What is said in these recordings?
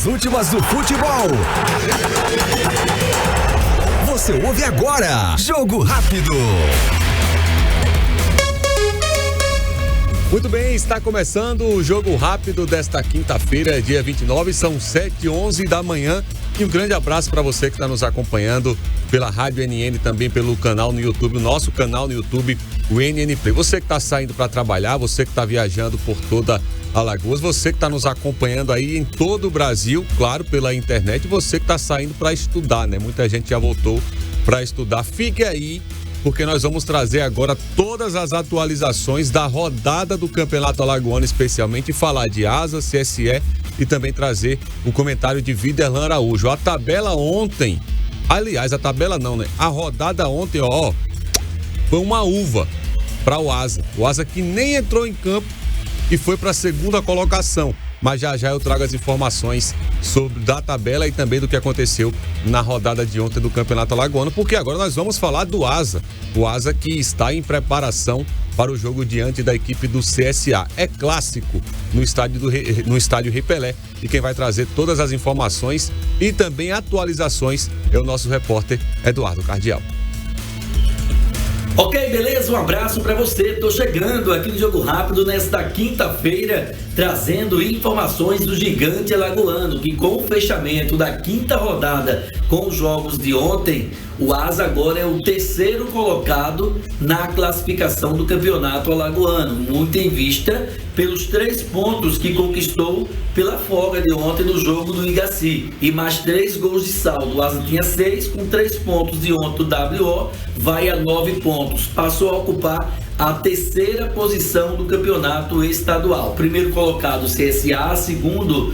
as últimas do futebol. Você ouve agora Jogo Rápido. Muito bem, está começando o Jogo Rápido desta quinta-feira, dia 29, são 7h11 da manhã. E um grande abraço para você que está nos acompanhando pela Rádio NN, também pelo canal no YouTube, o nosso canal no YouTube, o NN Play. Você que está saindo para trabalhar, você que está viajando por toda Alagoas, você que está nos acompanhando aí em todo o Brasil, claro, pela internet, você que está saindo para estudar, né? Muita gente já voltou para estudar. Fique aí, porque nós vamos trazer agora todas as atualizações da rodada do Campeonato Alagoano, especialmente falar de Asa, CSE e também trazer o comentário de Viderlan Araújo. A tabela ontem, aliás, a tabela não, né? A rodada ontem, ó, foi uma uva para o Asa. O Asa que nem entrou em campo e foi para a segunda colocação. Mas já eu trago as informações da tabela e também do que aconteceu na rodada de ontem do Campeonato Alagoano, porque agora nós vamos falar do Asa. O Asa que está em preparação para o jogo diante da equipe do CSA. É clássico no estádio Rei Pelé. E quem vai trazer todas as informações e também atualizações é o nosso repórter Eduardo Cardial. Ok, beleza? Um abraço para você. Tô chegando aqui no Jogo Rápido nesta quinta-feira, trazendo informações do gigante alagoano, que com o fechamento da quinta rodada com os jogos de ontem, o Asa agora é o terceiro colocado na classificação do campeonato alagoano, muito em vista pelos 3 pontos que conquistou pela folga de ontem no jogo do Igaci e mais 3 gols de saldo. O Asa tinha 6, com 3 pontos de ontem do WO, vai a 9 pontos, passou a ocupar a terceira posição do campeonato estadual. Primeiro colocado o CSA, segundo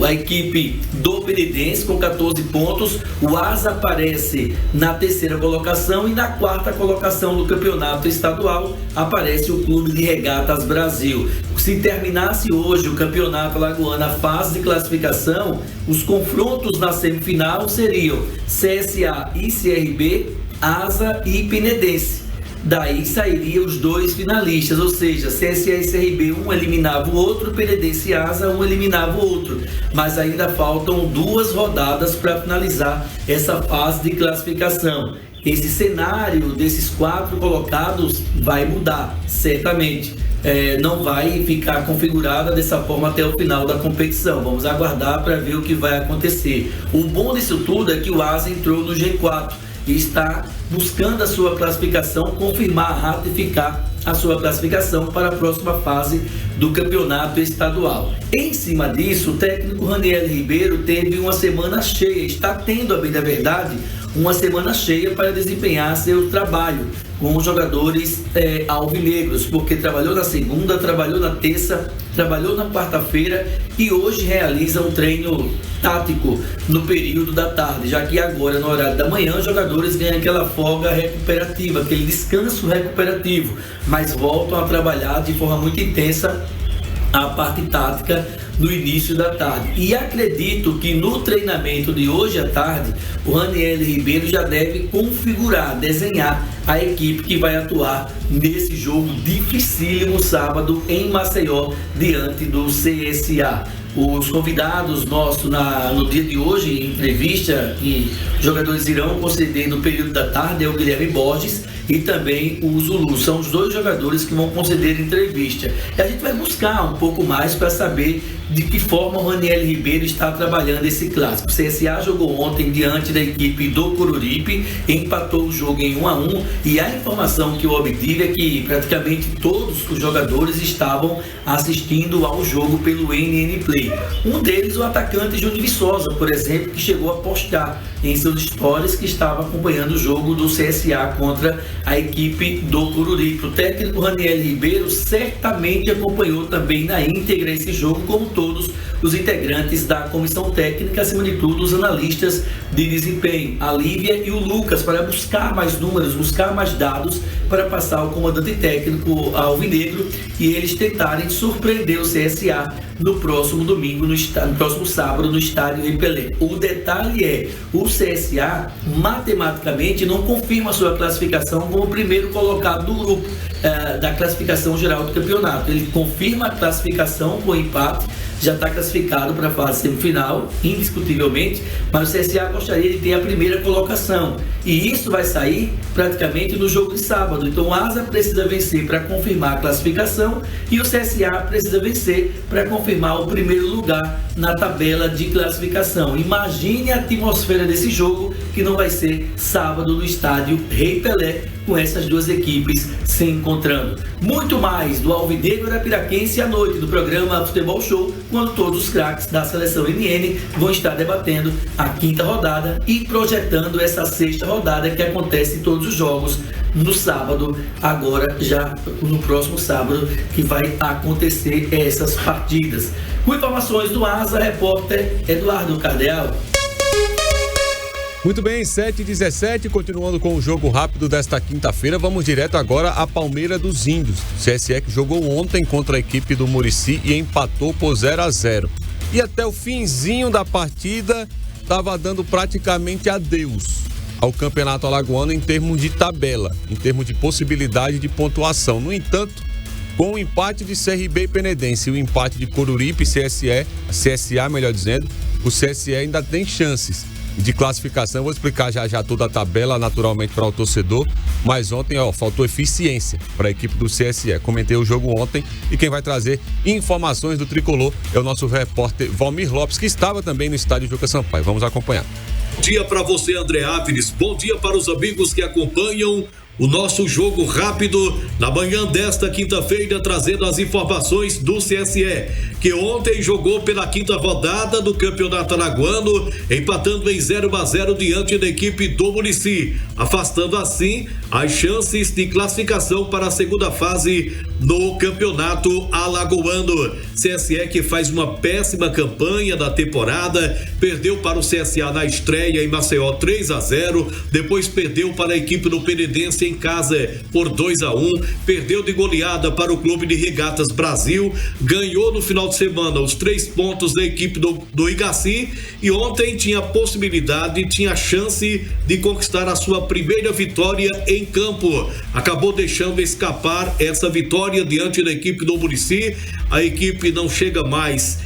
a equipe do Penedense com 14 pontos. O Asa aparece na terceira colocação e na quarta colocação do campeonato estadual aparece o Clube de Regatas Brasil. Se terminasse hoje o campeonato alagoano, a fase de classificação, os confrontos na semifinal seriam CSA e CRB, Asa e Penedense. Daí sairia os 2 finalistas, ou seja, CSA e CRB, um eliminava o outro, Penedense e Asa, um eliminava o outro. Mas ainda faltam 2 rodadas para finalizar essa fase de classificação. Esse cenário desses 4 colocados vai mudar, certamente. Não vai ficar configurada dessa forma até o final da competição. Vamos aguardar para ver o que vai acontecer. O bom disso tudo é que o Asa entrou no G4 e está buscando a sua classificação, confirmar, ratificar a sua classificação para a próxima fase do campeonato estadual. Em cima disso, o técnico Raniel Ribeiro teve uma semana cheia, está tendo, a bem da verdade, uma semana cheia para desempenhar seu trabalho com os jogadores alvinegros, porque trabalhou na segunda, trabalhou na terça, trabalhou na quarta-feira e hoje realiza um treino tático no período da tarde, já que agora, no horário da manhã, os jogadores ganham aquela folga recuperativa, aquele descanso recuperativo, mas voltam a trabalhar de forma muito intensa a parte tática no início da tarde. E acredito que no treinamento de hoje à tarde, o Raniel Ribeiro já deve configurar, desenhar a equipe que vai atuar nesse jogo dificílimo sábado em Maceió, diante do CSA. Os convidados nossos no dia de hoje, em entrevista que os jogadores irão conceder no período da tarde, é o Guilherme Borges e também o Zulu. São os 2 jogadores que vão conceder entrevista. E a gente vai buscar um pouco mais para saber de que forma o Raniel Ribeiro está trabalhando esse clássico. O CSA jogou ontem diante da equipe do Coruripe, empatou o jogo em 1-1 e a informação que eu obtive é que praticamente todos os jogadores estavam assistindo ao jogo pelo NN Play. Um deles, o atacante Júnior Viçosa, por exemplo, que chegou a postar em seus stories que estava acompanhando o jogo do CSA contra a equipe do Coruripe. O técnico Raniel Ribeiro certamente acompanhou também na íntegra esse jogo, como todos os integrantes da comissão técnica, acima de tudo os analistas de desempenho, a Lívia e o Lucas, para buscar mais números, buscar mais dados para passar ao comandante técnico alvinegro e eles tentarem surpreender o CSA no próximo domingo, no próximo sábado, no estádio Rei Pelé. O detalhe é, o CSA matematicamente não confirma a sua classificação como o primeiro colocado do grupo da classificação geral do campeonato. Ele confirma a classificação com empate, já está classificado para a fase semifinal, indiscutivelmente, mas o CSA gostaria de ter a primeira colocação. E isso vai sair praticamente no jogo de sábado. Então o Asa precisa vencer para confirmar a classificação e o CSA precisa vencer para confirmar o primeiro lugar na tabela de classificação. Imagine a atmosfera desse jogo, que não vai ser sábado no estádio Rei Pelé, com essas duas equipes se encontrando. Muito mais do Alvinegro Arapiraquense à noite do programa Futebol Show, quando todos os craques da seleção NN vão estar debatendo a quinta rodada e projetando essa sexta rodada, que acontece em todos os jogos no sábado, agora já no próximo sábado, que vai acontecer essas partidas. Com informações do Asa, repórter Eduardo Cardeal. Muito bem, 7h17, continuando com o jogo rápido desta quinta-feira, vamos direto agora à Palmeira dos Índios. O CSE que jogou ontem contra a equipe do Murici e empatou por 0-0. E até o finzinho da partida estava dando praticamente adeus ao Campeonato Alagoano em termos de tabela, em termos de possibilidade de pontuação. No entanto, com o empate de CRB e Penedense e o empate de Coruripe e CSA, melhor dizendo, o CSE ainda tem chances de classificação. Eu vou explicar já toda a tabela naturalmente para o torcedor, mas ontem faltou eficiência para a equipe do CSE. Comentei o jogo ontem e quem vai trazer informações do Tricolor é o nosso repórter Valmir Lopes, que estava também no estádio Juca Sampaio. Vamos acompanhar. Bom dia para você, André Áviles. Bom dia para os amigos que acompanham o nosso jogo rápido na manhã desta quinta-feira, trazendo as informações do CSE, que ontem jogou pela quinta rodada do Campeonato Alagoano, empatando em 0-0 diante da equipe do Murici, afastando assim as chances de classificação para a segunda fase no Campeonato Alagoano. CSE que faz uma péssima campanha da temporada, perdeu para o CSA na estreia em Maceió 3-0, depois perdeu para a equipe do Penedense em casa por 2-1, perdeu de goleada para o Clube de Regatas Brasil, ganhou no final de semana os 3 pontos da equipe do Igaci e ontem tinha possibilidade, tinha chance de conquistar a sua primeira vitória em campo. Acabou deixando escapar essa vitória diante da equipe do Murici. A equipe não chega mais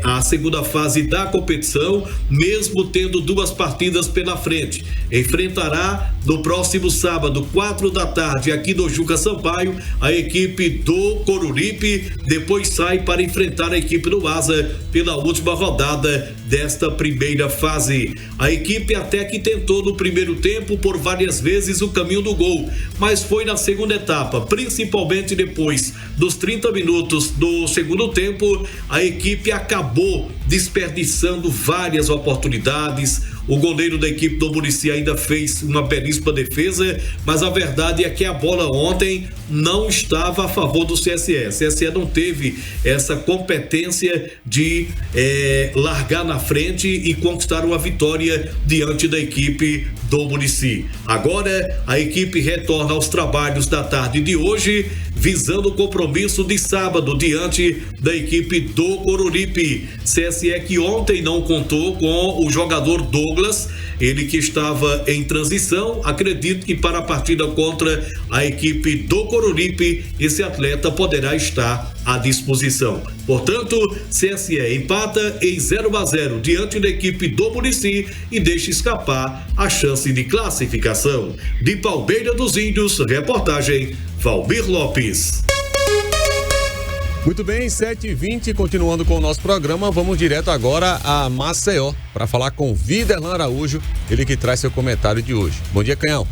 à segunda fase da competição, mesmo tendo 2 partidas pela frente. Enfrentará no próximo sábado, 4 da tarde, aqui no Juca Sampaio, a equipe do Coruripe, depois sai para enfrentar a equipe do Asa pela última rodada desta primeira fase. A equipe até que tentou no primeiro tempo por várias vezes o caminho do gol, mas foi na segunda etapa, principalmente depois dos 30 minutos do segundo tempo, a equipe acabou desperdiçando várias oportunidades. O goleiro da equipe do Murici ainda fez uma belíssima defesa, mas a verdade é que a bola ontem não estava a favor do CSE. O CSE não teve essa competência de largar na frente e conquistar uma vitória diante da equipe do Murici. Agora a equipe retorna aos trabalhos da tarde de hoje, visando o compromisso de sábado diante da equipe do Coruripe. CSE que ontem não contou com o jogador Douglas, ele que estava em transição. Acredito que para a partida contra a equipe do Coruripe, esse atleta poderá estar à disposição. Portanto, CSE empata em 0-0 diante da equipe do Murici e deixa escapar a chance de classificação. De Palmeira dos Índios, reportagem Valmir Lopes. Muito bem, 7h20, continuando com o nosso programa, vamos direto agora a Maceió para falar com Viderlan Araújo, ele que traz seu comentário de hoje. Bom dia, Canhão.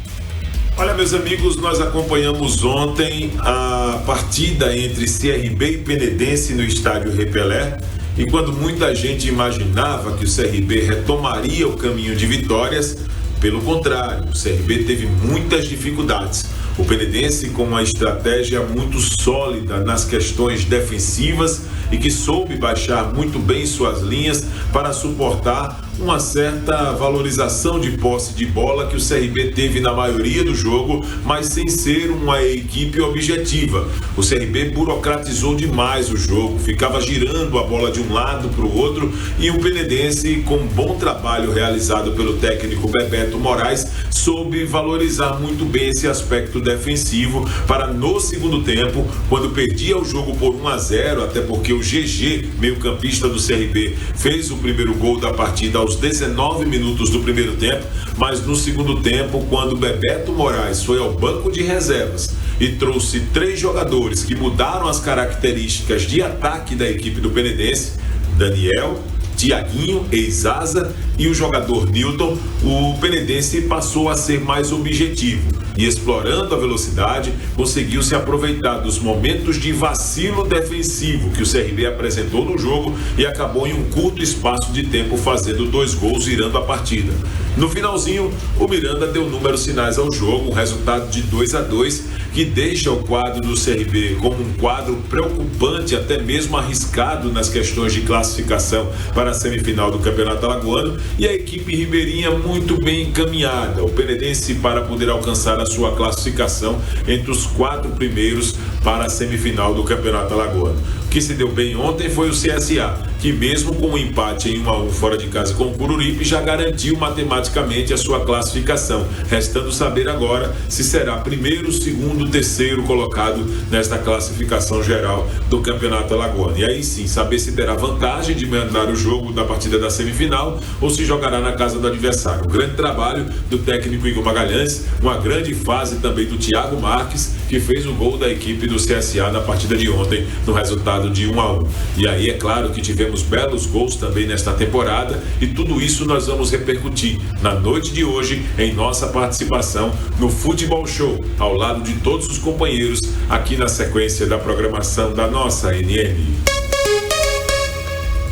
Olha, meus amigos, nós acompanhamos ontem a partida entre CRB e Penedense no estádio Rei Pelé, e quando muita gente imaginava que o CRB retomaria o caminho de vitórias, pelo contrário, o CRB teve muitas dificuldades. O Penedense com uma estratégia muito sólida nas questões defensivas e que soube baixar muito bem suas linhas para suportar uma certa valorização de posse de bola que o CRB teve na maioria do jogo, mas sem ser uma equipe objetiva. O CRB burocratizou demais o jogo, ficava girando a bola de um lado para o outro, e o Penedense, com um bom trabalho realizado pelo técnico Bebeto Moraes, soube valorizar muito bem esse aspecto defensivo para, no segundo tempo, quando perdia o jogo por 1-0, até porque o GG, meio-campista do CRB, fez o primeiro gol da partida aos 19 minutos do primeiro tempo, mas no segundo tempo, quando Bebeto Moraes foi ao banco de reservas e trouxe 3 jogadores que mudaram as características de ataque da equipe do Penedense, Daniel, Tiaguinho, ex-asa, e o jogador Newton, o Penedense passou a ser mais objetivo e, explorando a velocidade, conseguiu se aproveitar dos momentos de vacilo defensivo que o CRB apresentou no jogo e acabou em um curto espaço de tempo fazendo 2 gols, virando a partida. No finalzinho, o Miranda deu números sinais ao jogo, um resultado de 2-2, que deixa o quadro do CRB como um quadro preocupante, até mesmo arriscado nas questões de classificação para a semifinal do Campeonato Alagoano, e a equipe ribeirinha muito bem encaminhada, o Penedense, para poder alcançar a sua classificação entre os 4 primeiros para a semifinal do Campeonato Alagoano. O que se deu bem ontem foi o CSA, que mesmo com um empate em 1-1 fora de casa com o Coruripe, já garantiu matematicamente a sua classificação, restando saber agora se será primeiro, segundo, terceiro colocado nesta classificação geral do Campeonato Alagoano. E aí sim, saber se terá vantagem de mandar o jogo da partida da semifinal ou se jogará na casa do adversário. Um grande trabalho do técnico Igor Magalhães, uma grande fase também do Thiago Marques, que fez o gol da equipe do CSA na partida de ontem, no resultado de 1-1. E aí é claro que tivemos belos gols também nesta temporada, e tudo isso nós vamos repercutir na noite de hoje em nossa participação no Futebol Show, ao lado de todos os companheiros aqui na sequência da programação da nossa NN.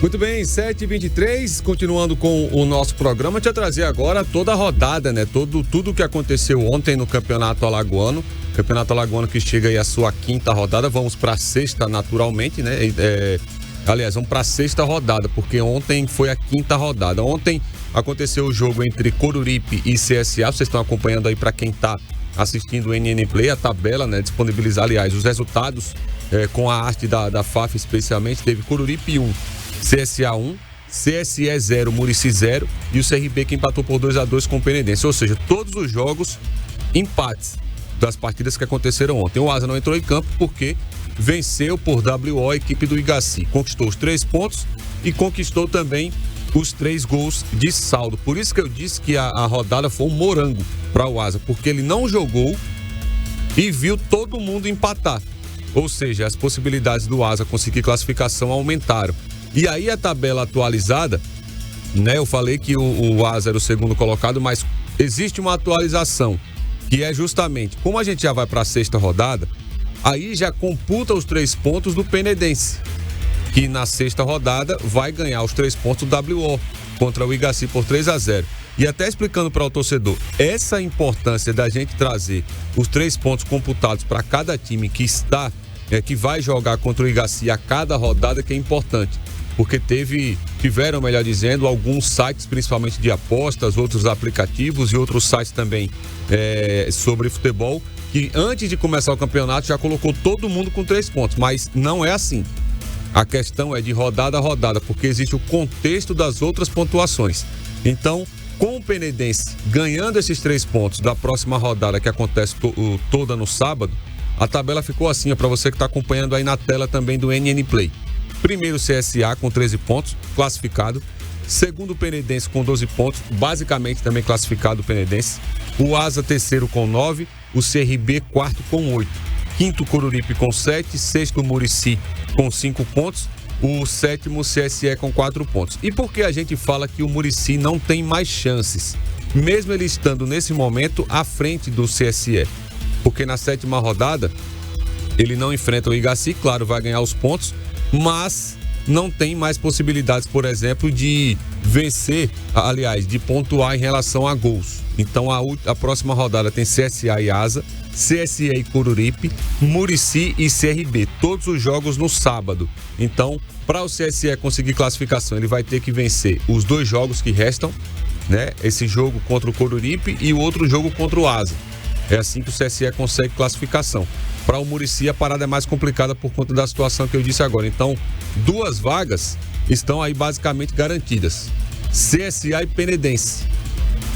Muito bem, 7h23, continuando com o nosso programa, deixa eu trazer agora toda a rodada, né? Tudo que aconteceu ontem no Campeonato Alagoano. Campeonato Alagoano que chega aí a sua 5ª rodada, vamos para a 6ª naturalmente, né? Aliás, vamos para a 6ª rodada, porque ontem foi a 5ª rodada. Ontem aconteceu o jogo entre Coruripe e CSA, vocês estão acompanhando aí, para quem está assistindo o NN Play, a tabela, né? Disponibilizar, aliás, os resultados com a arte da FAF especialmente. Teve Coruripe 1, CSA 1, CSE 0, Murici 0 e o CRB que empatou por 2-2 com o Penedense. Ou seja, todos os jogos empates das partidas que aconteceram ontem. O Asa não entrou em campo porque venceu por WO a equipe do Igaci. Conquistou os 3 pontos e conquistou também os 3 gols de saldo. Por isso que eu disse que a rodada foi um morango para o Asa, porque ele não jogou e viu todo mundo empatar. Ou seja, as possibilidades do Asa conseguir classificação aumentaram. E aí a tabela atualizada, né? Eu falei que o Asa era o segundo colocado, mas existe uma atualização, que é justamente, como a gente já vai para a 6ª rodada, aí já computa os 3 pontos do Penedense, que na 6ª rodada vai ganhar os 3 pontos do WO contra o Igaci por 3-0. E até explicando para o torcedor, essa importância da gente trazer os 3 pontos computados para cada time que vai jogar contra o Igaci a cada rodada, que é importante. Porque tiveram, melhor dizendo, alguns sites, principalmente de apostas, outros aplicativos e outros sites também sobre futebol, que antes de começar o campeonato já colocou todo mundo com 3 pontos, mas não é assim. A questão é de rodada a rodada, porque existe o contexto das outras pontuações. Então, com o Penedense ganhando esses 3 pontos da próxima rodada, que acontece toda no sábado, a tabela ficou assim, para você que está acompanhando aí na tela também do NN Play. Primeiro CSA com 13 pontos, classificado. Segundo Penedense com 12 pontos, basicamente também classificado o Penedense. O Asa terceiro com 9, o CRB quarto com 8. Quinto Coruripe com 7, sexto Murici com 5 pontos, o 7º CSE com 4 pontos. E por que a gente fala que o Murici não tem mais chances, mesmo ele estando nesse momento à frente do CSE? Porque na 7ª rodada ele não enfrenta o Igaci, claro, vai ganhar os pontos, mas não tem mais possibilidades, por exemplo, de vencer, aliás, de pontuar em relação a gols. Então a próxima rodada tem CSA e Asa, CSE e Coruripe, Murici e CRB, todos os jogos no sábado. Então, para o CSE conseguir classificação, ele vai ter que vencer os 2 jogos que restam, né? Esse jogo contra o Coruripe e o outro jogo contra o Asa. É assim que o CSE consegue classificação. Para o Murici, a parada é mais complicada por conta da situação que eu disse agora. Então, 2 vagas estão aí basicamente garantidas. CSA e Penedense.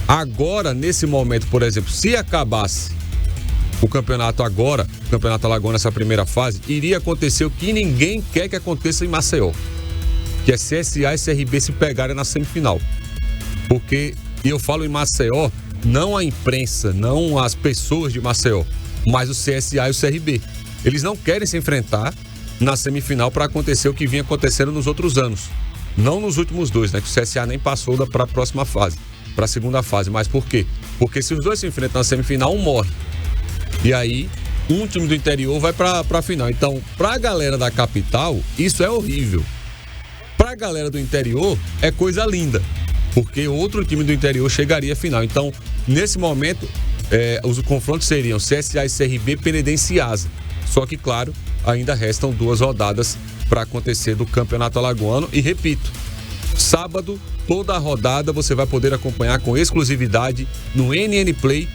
Agora, nesse momento, por exemplo, se acabasse o campeonato agora, o Campeonato Alagoano nessa primeira fase, iria acontecer o que ninguém quer que aconteça em Maceió, que é CSA e CRB se pegarem na semifinal. Porque, e eu falo em Maceió, não a imprensa, não as pessoas de Maceió, mas o CSA e o CRB. Eles não querem se enfrentar na semifinal para acontecer o que vinha acontecendo nos outros anos. Não nos últimos 2, né? Que o CSA nem passou para a próxima fase, para a segunda fase. Mas por quê? Porque se os 2 se enfrentam na semifinal, um morre. E aí, um time do interior vai para a final. Então, para a galera da capital, isso é horrível. Para a galera do interior, é coisa linda, porque outro time do interior chegaria à final. Então, nesse momento, os confrontos seriam CSA e CRB, Penedense e Asa. Só que, claro, ainda restam 2 rodadas para acontecer do Campeonato Alagoano. E repito, sábado, toda a rodada você vai poder acompanhar com exclusividade no NN Play,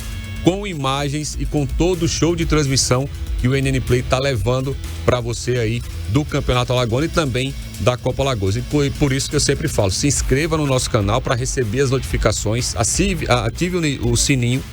com imagens e com todo o show de transmissão que o NN Play está levando para você aí do Campeonato Alagoano e também da Copa Alagoas. E por isso que eu sempre falo, se inscreva no nosso canal para receber as notificações, ative o sininho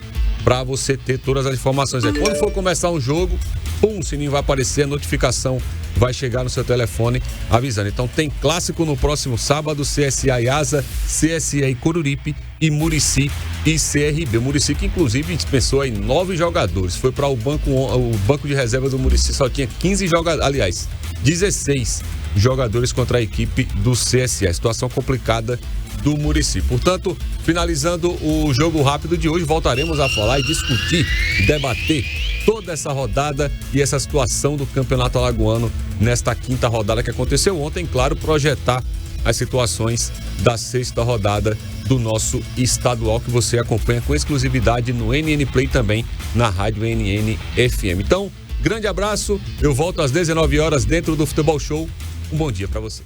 para você ter todas as informações. Quando for começar um jogo, o sininho vai aparecer, a notificação vai chegar no seu telefone avisando. Então tem clássico no próximo sábado, CSA e Asa, CSE e Coruripe e Murici e CRB. O Murici que inclusive dispensou aí 9 jogadores. Foi para o banco de reserva do Murici, só tinha 15 jogadores, aliás, 16 jogadores contra a equipe do CSE. Situação complicada do Murici. Portanto, finalizando o jogo rápido de hoje, voltaremos a falar e discutir, debater toda essa rodada e essa situação do Campeonato Alagoano nesta 5ª rodada que aconteceu ontem. Claro, projetar as situações da 6ª rodada do nosso estadual, que você acompanha com exclusividade no NN Play, também na Rádio NN FM. Então, grande abraço, eu volto às 19 horas dentro do Futebol Show. Um bom dia para você.